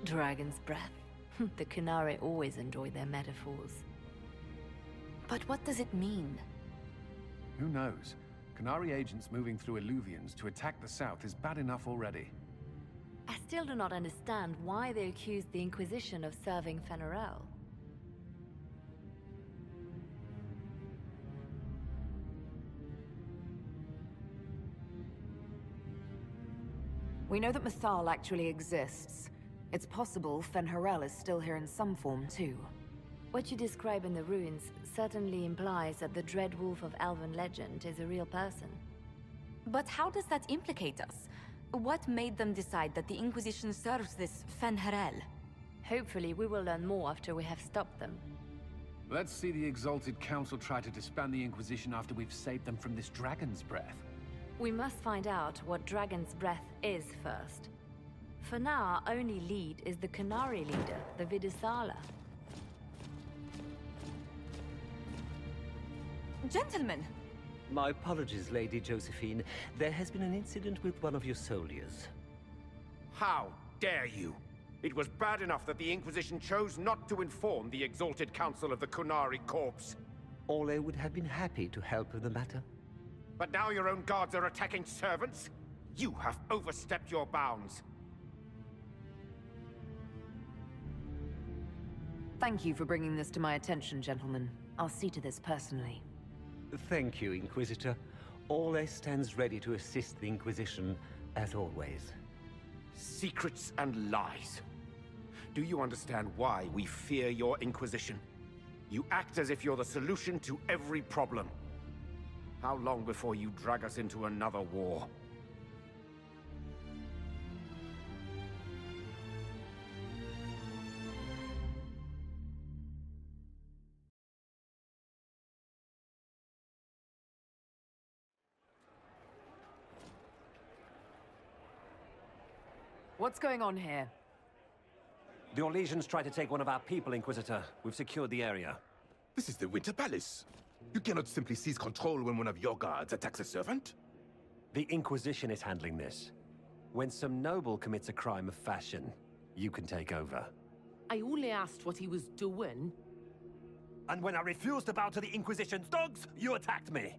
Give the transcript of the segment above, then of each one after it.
Dragon's breath. The Qunari always enjoy their metaphors. But what does it mean? Who knows? Qunari agents moving through Illuvians to attack the south is bad enough already. I still do not understand why they accused the Inquisition of serving Fen'Harel. We know that Mythal actually exists. It's possible Fen'Harel is still here in some form, too. What you describe in the ruins certainly implies that the Dread Wolf of Elven legend is a real person. But how does that implicate us? What made them decide that the Inquisition serves this Fen'Harel? Hopefully we will learn more after we have stopped them. Let's see the Exalted Council try to disband the Inquisition after we've saved them from this dragon's breath. We must find out what Dragon's Breath is first. For now, our only lead is the Qunari leader, the Vidusala. Gentlemen! My apologies, Lady Josephine. There has been an incident with one of your soldiers. How dare you? It was bad enough that the Inquisition chose not to inform the Exalted Council of the Qunari Corps. Ole would have been happy to help with the matter. But now your own guards are attacking servants? You have overstepped your bounds. Thank you for bringing this to my attention, gentlemen. I'll see to this personally. Thank you, Inquisitor. Ole stands ready to assist the Inquisition, as always. Secrets and lies. Do you understand why we fear your Inquisition? You act as if you're the solution to every problem. How long before you drag us into another war? What's going on here? The Orlesians tried to take one of our people, Inquisitor. We've secured the area. This is the Winter Palace. You cannot simply seize control when one of your guards attacks a servant. The Inquisition is handling this. When some noble commits a crime of fashion, you can take over. I only asked what he was doing. And when I refused to bow to the Inquisition's dogs, you attacked me!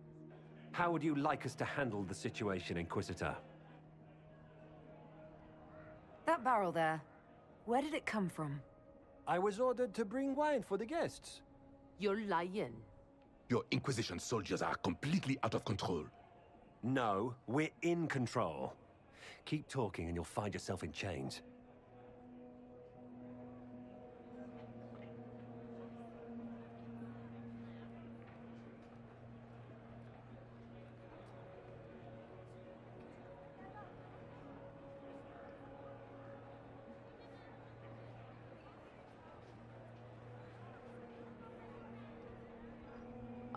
How would you like us to handle the situation, Inquisitor? That barrel there, where did it come from? I was ordered to bring wine for the guests. You're lying. Your Inquisition soldiers are completely out of control. No, we're in control. Keep talking and you'll find yourself in chains.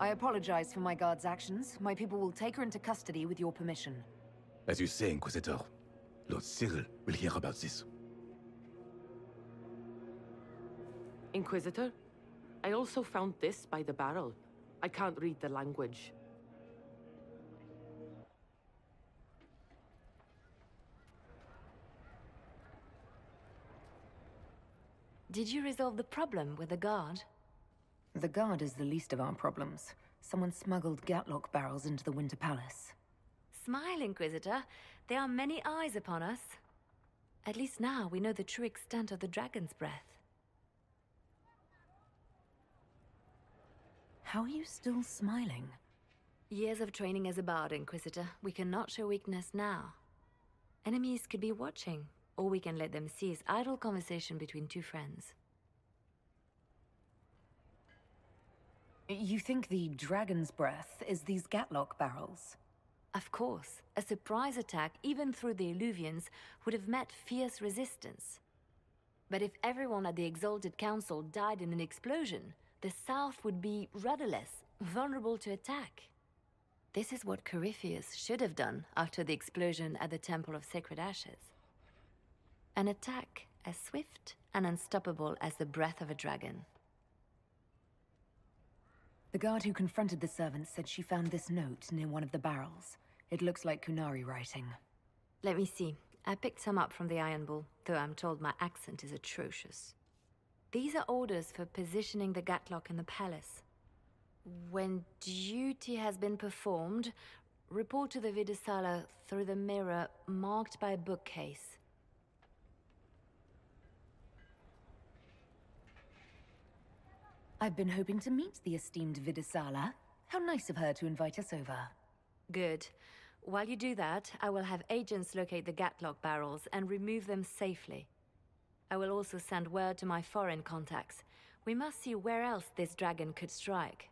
I apologize for my guard's actions. My people will take her into custody with your permission. As you say, Inquisitor, Lord Cyril will hear about this. Inquisitor, I also found this by the barrel. I can't read the language. Did you resolve the problem with the guard? The guard is the least of our problems. Someone smuggled Gatlock barrels into the Winter Palace. Smile, Inquisitor. There are many eyes upon us. At least now we know the true extent of the Dragon's Breath. How are you still smiling? Years of training as a bard, Inquisitor. We cannot show weakness now. Enemies could be watching, or we can let them see as idle conversation between two friends. You think the Dragon's Breath is these Gatlock barrels? Of course. A surprise attack, even through the Illuvians, would have met fierce resistance. But if everyone at the Exalted Council died in an explosion, the South would be rudderless, vulnerable to attack. This is what Corypheus should have done after the explosion at the Temple of Sacred Ashes. An attack as swift and unstoppable as the breath of a dragon. The guard who confronted the servants said she found this note near one of the barrels. It looks like Qunari writing. Let me see. I picked some up from the Iron Bull, though I'm told my accent is atrocious. These are orders for positioning the Gatlock in the palace. When duty has been performed, report to the Vidisala through the mirror marked by a bookcase. I've been hoping to meet the esteemed Vidisala. How nice of her to invite us over. Good. While you do that, I will have agents locate the Gatlock barrels and remove them safely. I will also send word to my foreign contacts. We must see where else this dragon could strike.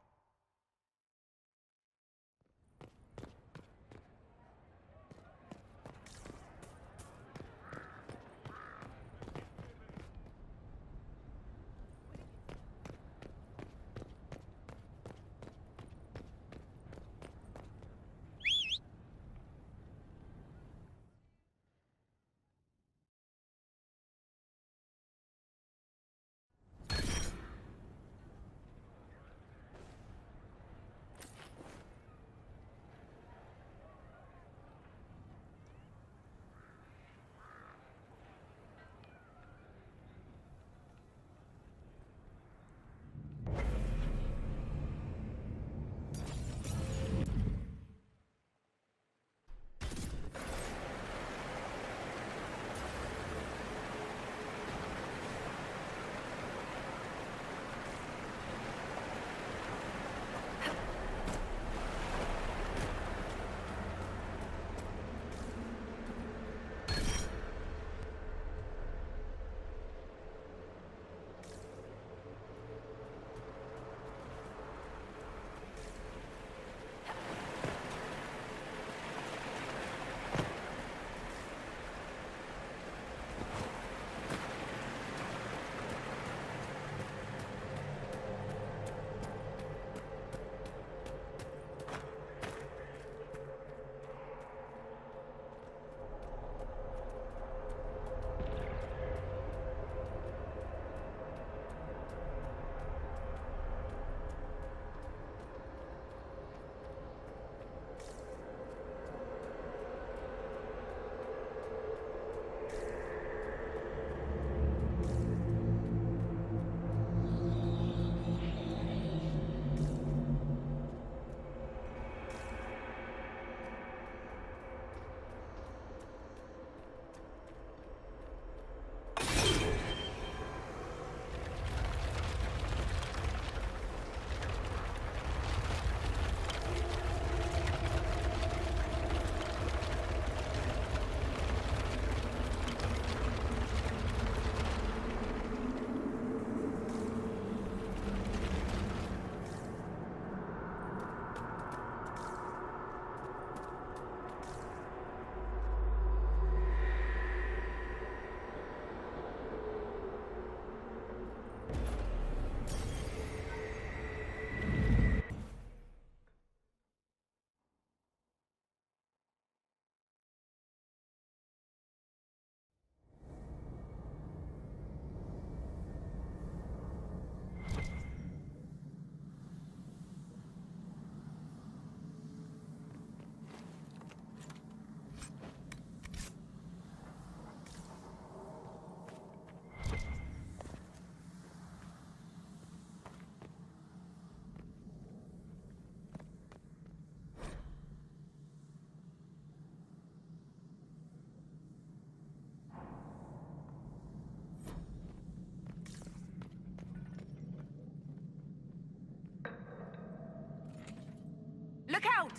Look out!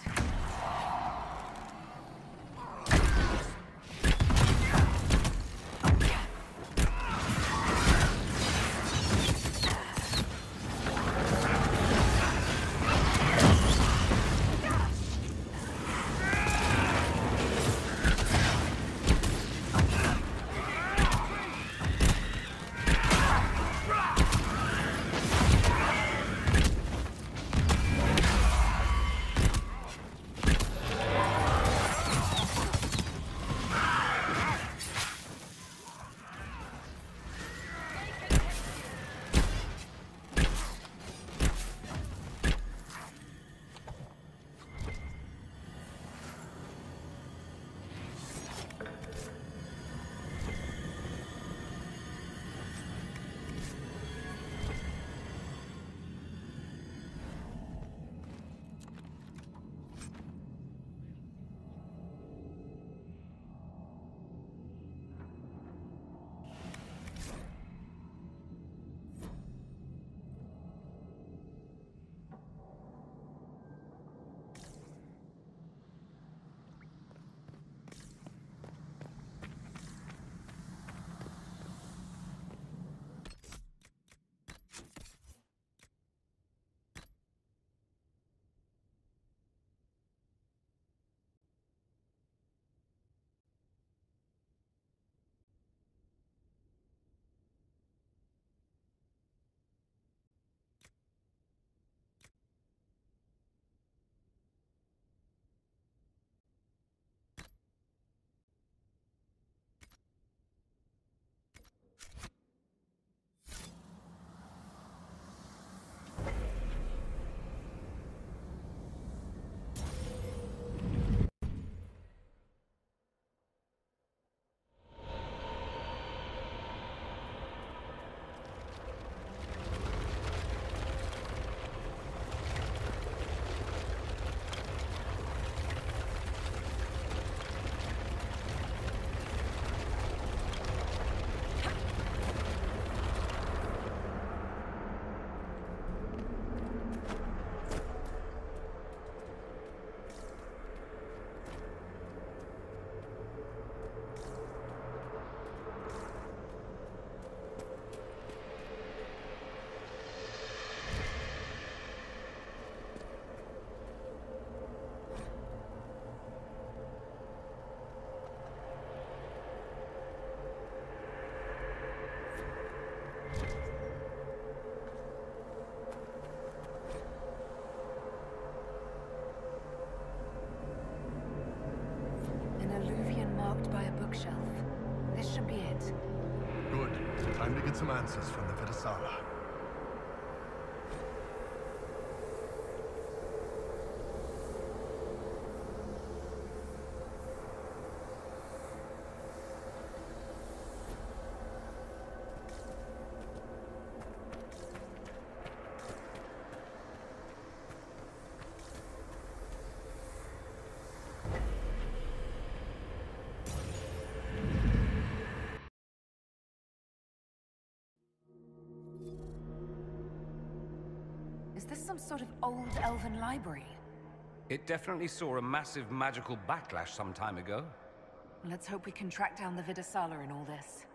some answers from the Vidasala. Is this some sort of old elven library? It definitely saw a massive magical backlash some time ago. Let's hope we can track down the Vidasala in all this.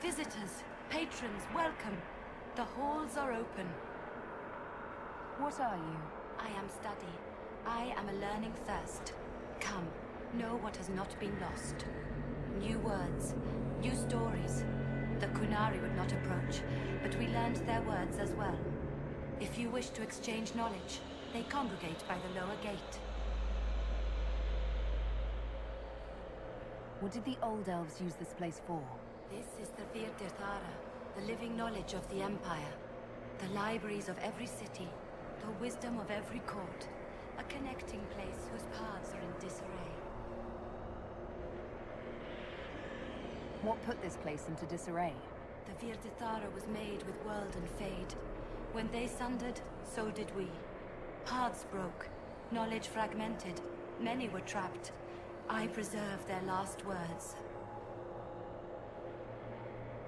Visitors, patrons, welcome. The halls are open. What are you? I am study. I am a learning thirst. Come, know what has not been lost. New words, new stories. The Qunari would not approach, but we learned their words as well. If you wish to exchange knowledge, they congregate by the lower gate. What did the Old Elves use this place for? This is the Virtirthara, the living knowledge of the Empire. The libraries of every city, the wisdom of every court. A connecting place whose paths are in disarray. What put this place into disarray? The Virtirthara was made with world and fade. When they sundered, so did we. Paths broke, knowledge fragmented, many were trapped. I preserved their last words.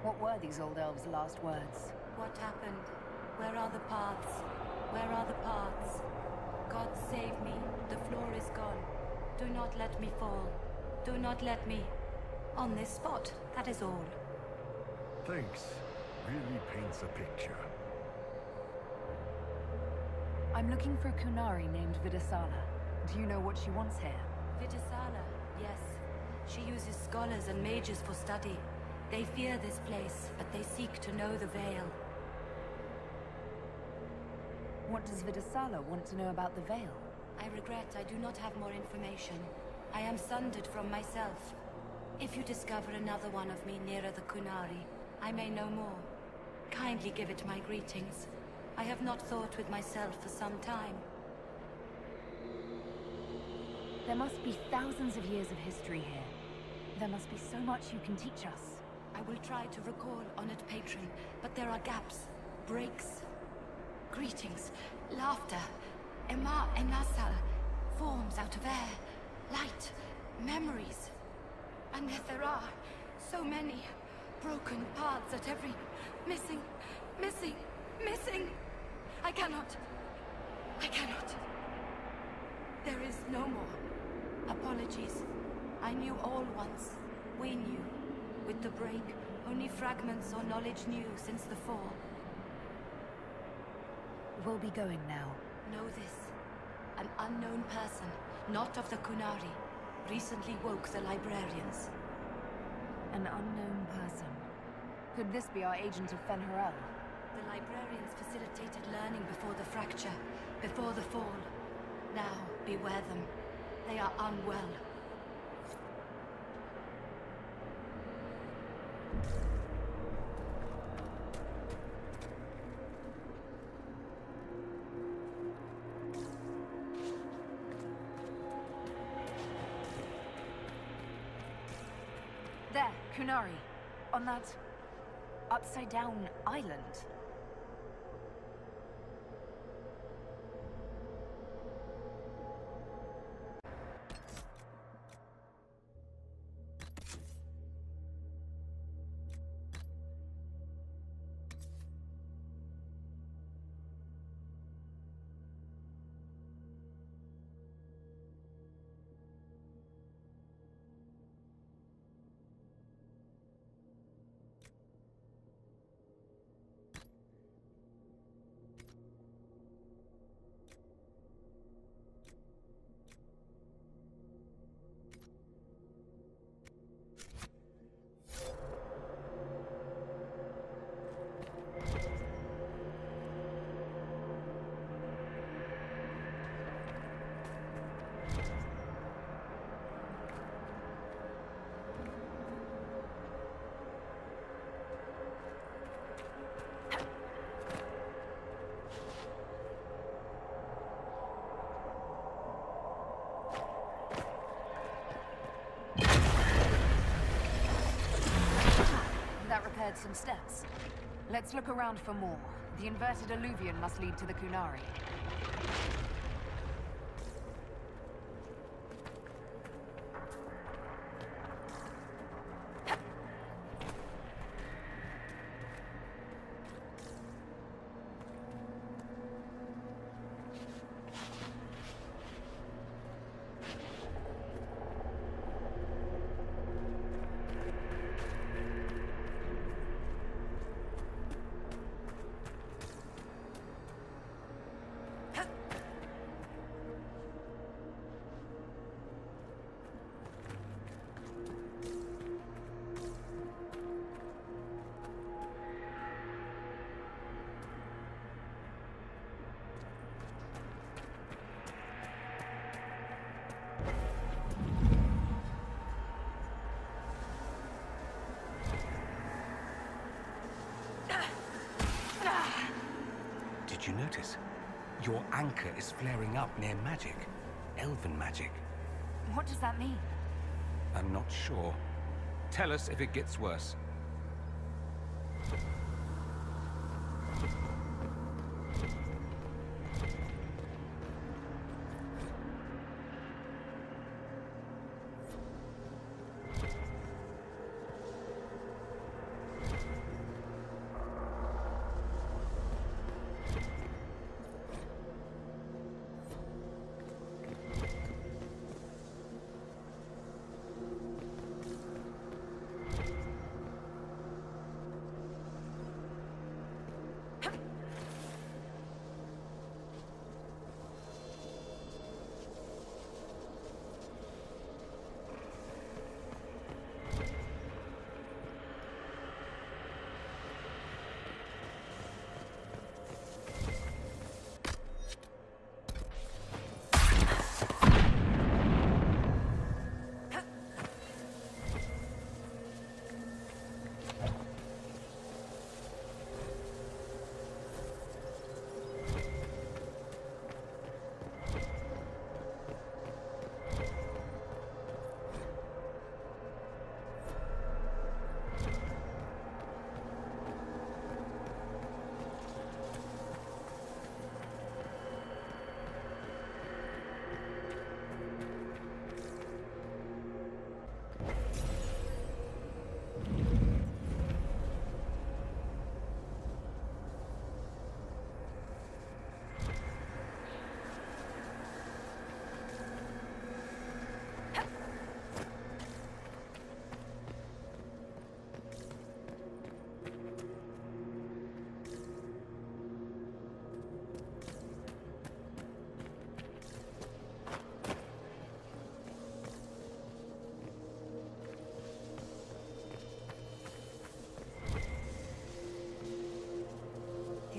What were these Old Elves' last words? What happened? Where are the paths? Where are the paths? God save me. The floor is gone. Do not let me fall. Do not let me... On this spot, that is all. Thanks. Really paints a picture. I'm looking for a Qunari named Vidasala. Do you know what she wants here? Vidasala, yes. She uses scholars and mages for study. They fear this place, but they seek to know the Veil. What does Vidasala want to know about the Veil? I regret I do not have more information. I am sundered from myself. If you discover another one of me nearer the Qunari, I may know more. Kindly give it my greetings. I have not thought with myself for some time. There must be thousands of years of history here. There must be so much you can teach us. I will try to recall Honored Patron, but there are gaps, breaks. Greetings, laughter, Emma and Nasal, forms out of air, light, memories. And yet there are so many broken paths at every... missing. I cannot. There is no more. Apologies. I knew all once. We knew. With the break, only fragments or knowledge new since the fall. We'll be going now. Know this. An unknown person, not of the Kunari, recently woke the librarians. An unknown person. Could this be our agent of Fen'Harel? The librarians facilitated learning before the fracture, before the fall. Now, beware them. They are unwell. There, Kunari. On that... upside-down island. Repaired some steps. Let's look around for more. The inverted alluvion must lead to the Kunari. Did you notice? Your anchor is flaring up near magic. Elven magic. What does that mean? I'm not sure. Tell us if it gets worse.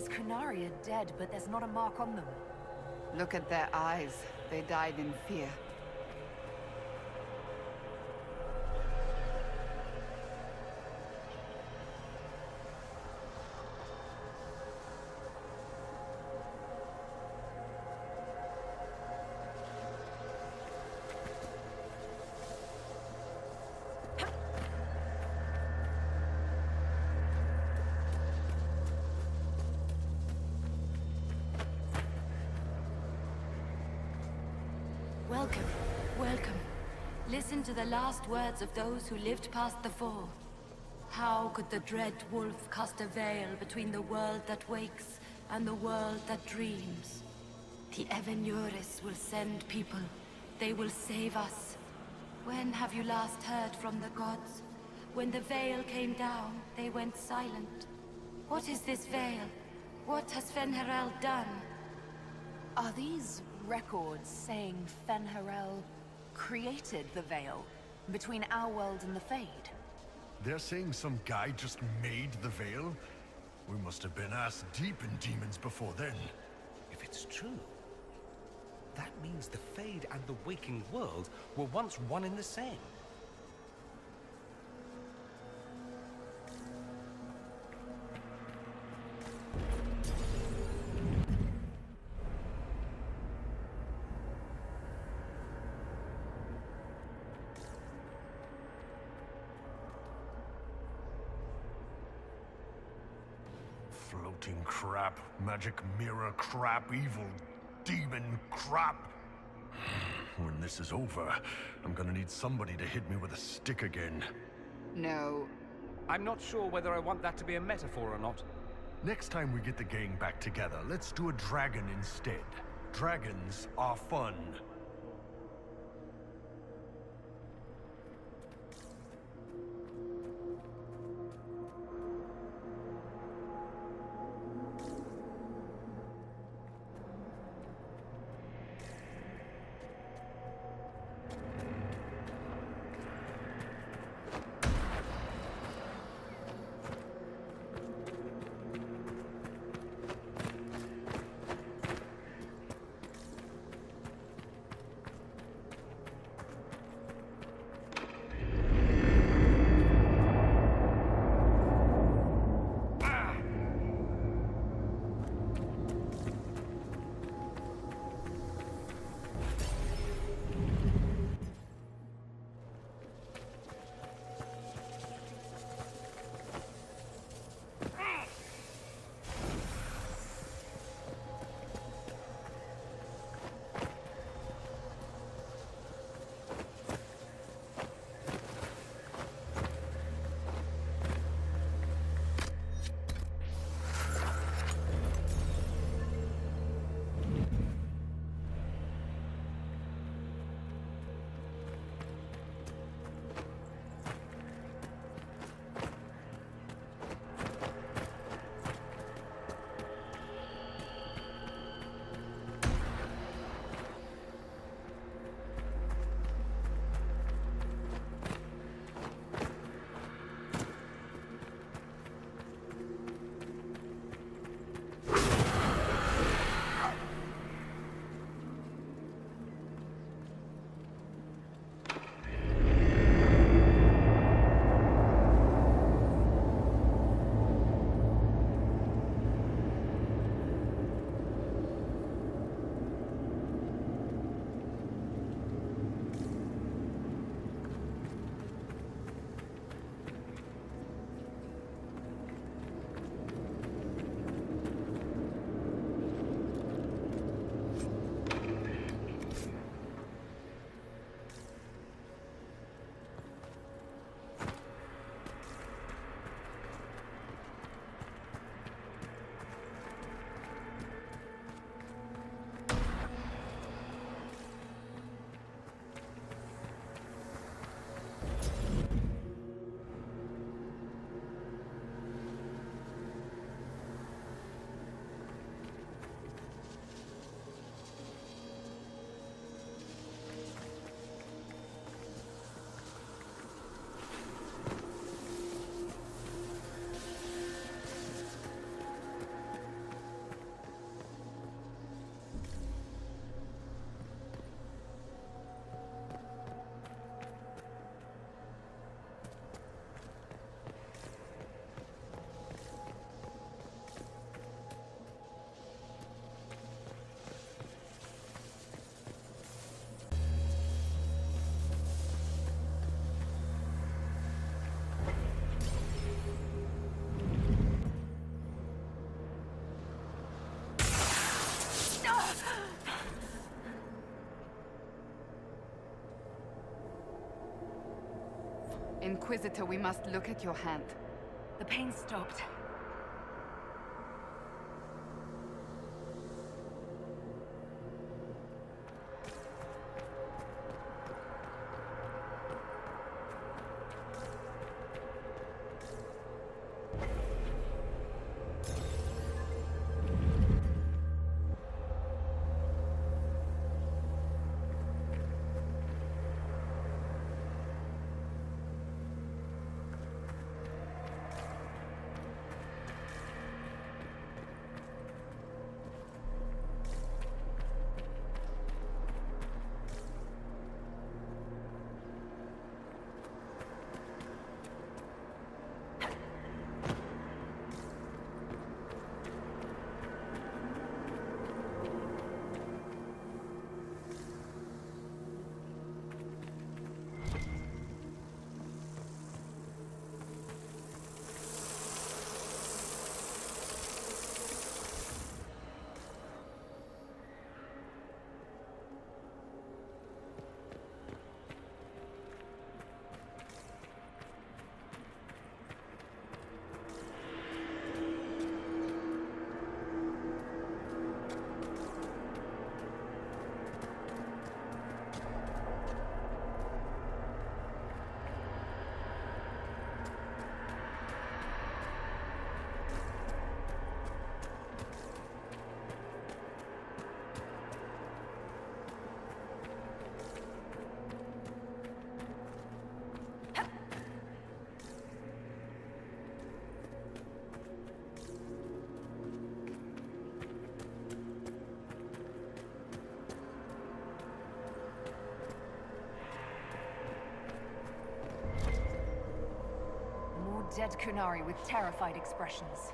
These Kunari are dead, but there's not a mark on them. Look at their eyes. They died in fear. Welcome, welcome. Listen to the last words of those who lived past the fall. How could the dread wolf cast a veil between the world that wakes and the world that dreams? The Evenures will send people. They will save us. When have you last heard from the gods? When the veil came down, they went silent. What is this veil? What has Fen'Harel done? Are these records saying Fen'Harel created the veil between our world and the Fade? They're saying some guy just made the veil? We must have been ass deep in demons before then. If it's true, that means the Fade and the waking world were once one and the same. Floating crap, magic mirror crap, evil demon crap. When this is over, I'm gonna need somebody to hit me with a stick again. No. I'm not sure whether I want that to be a metaphor or not. Next time we get the gang back together, let's do a dragon instead. Dragons are fun. Inquisitor, we must look at your hand. The pain stopped. Dead Kunari with terrified expressions.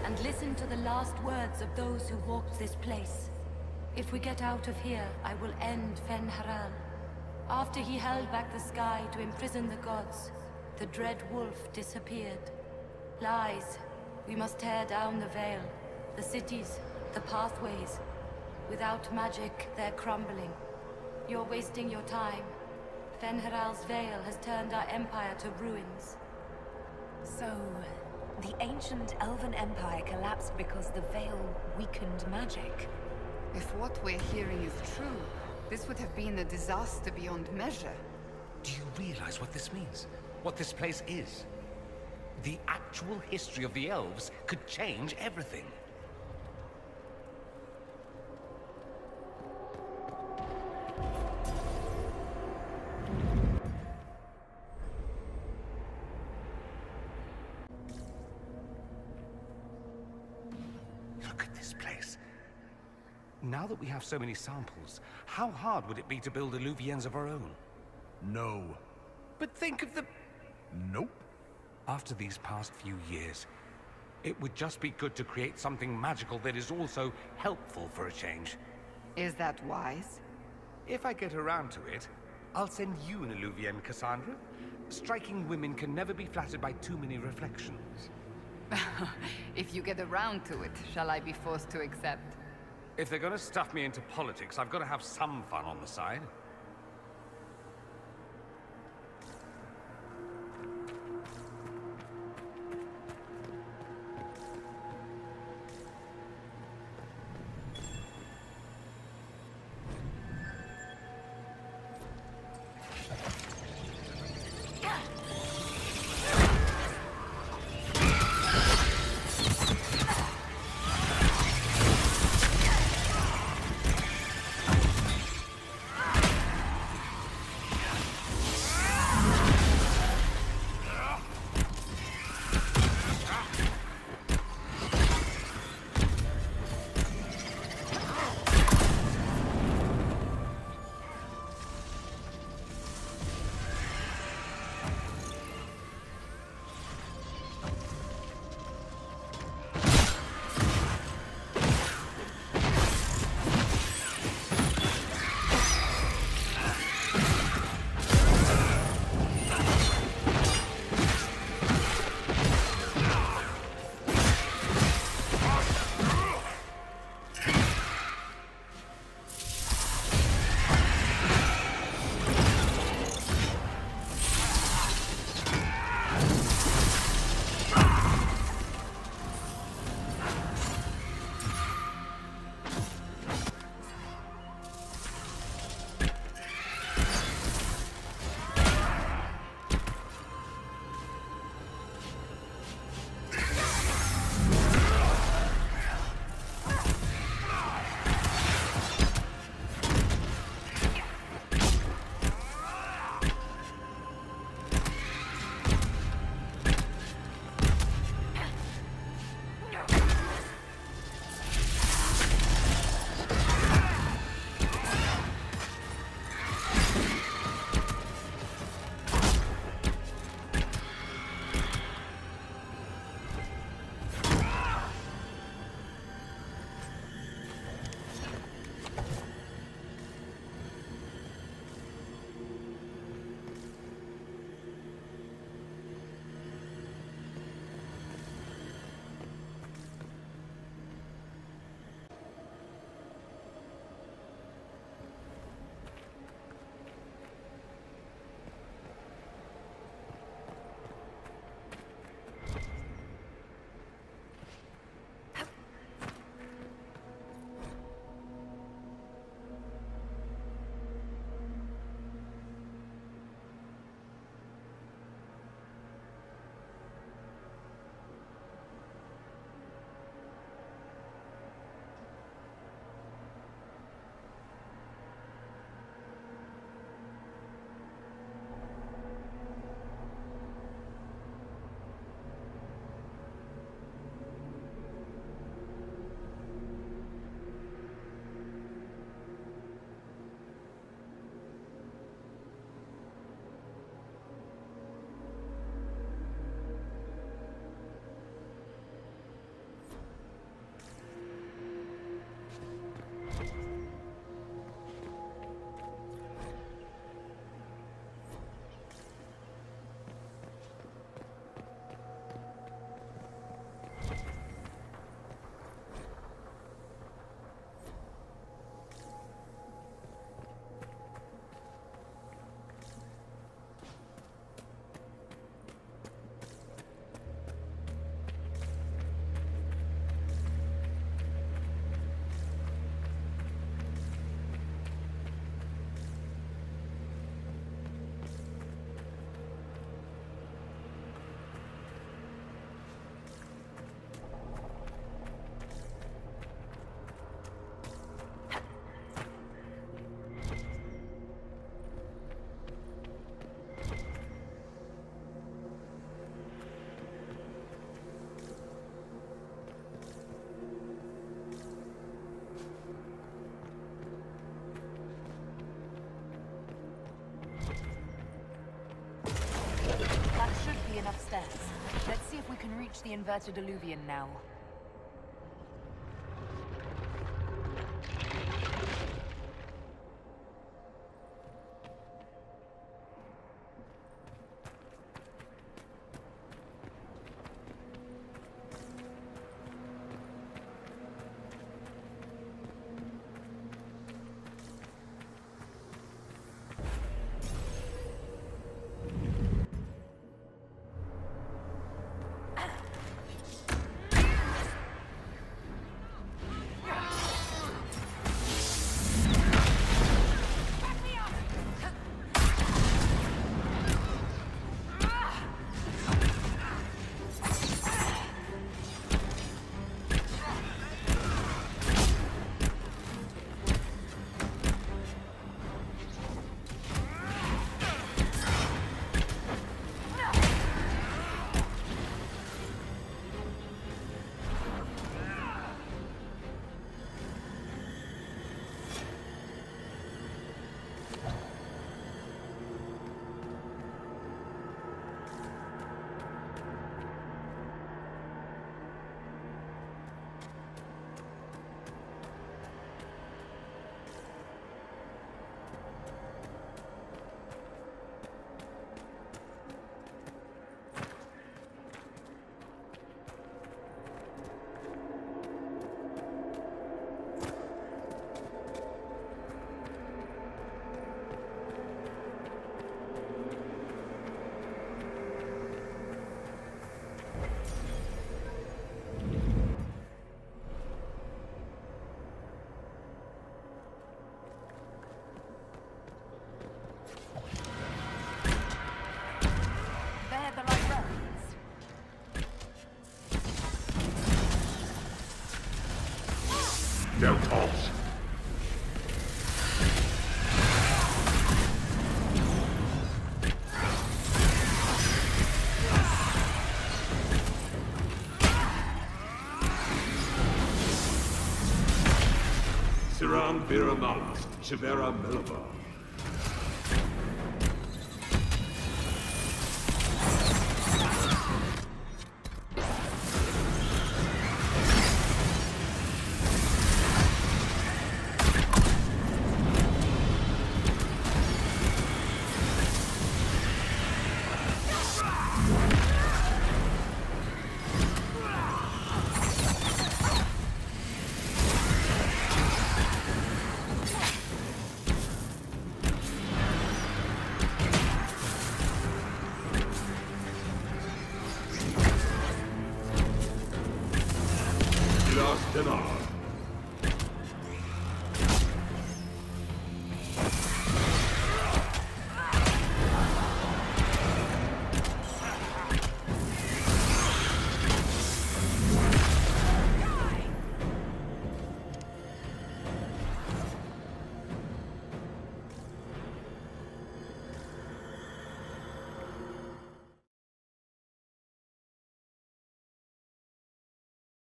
And listen to the last words of those who walked this place. If we get out of here, I will end Fen'Haral. After he held back the sky to imprison the gods, the dread wolf disappeared. Lies. We must tear down the veil, the cities, the pathways. Without magic, they're crumbling. You're wasting your time. Fen'Haral's veil has turned our empire to ruins. So, the ancient Elven Empire collapsed because the veil weakened magic. If what we're hearing is true, this would have been a disaster beyond measure. Do you realize what this means? What this place is? The actual history of the elves could change everything. Now that we have so many samples, how hard would it be to build Illuvians of our own? No. But think of the... Nope. After these past few years, it would just be good to create something magical that is also helpful for a change. Is that wise? If I get around to it, I'll send you an Illuvian, Cassandra. Striking women can never be flattered by too many reflections. If you get around to it, shall I be forced to accept? If they're gonna stuff me into politics, I've got to have some fun on the side. upstairs. Let's see if we can reach the inverted illuvian now. Siram Viramak, Shivera Milibar.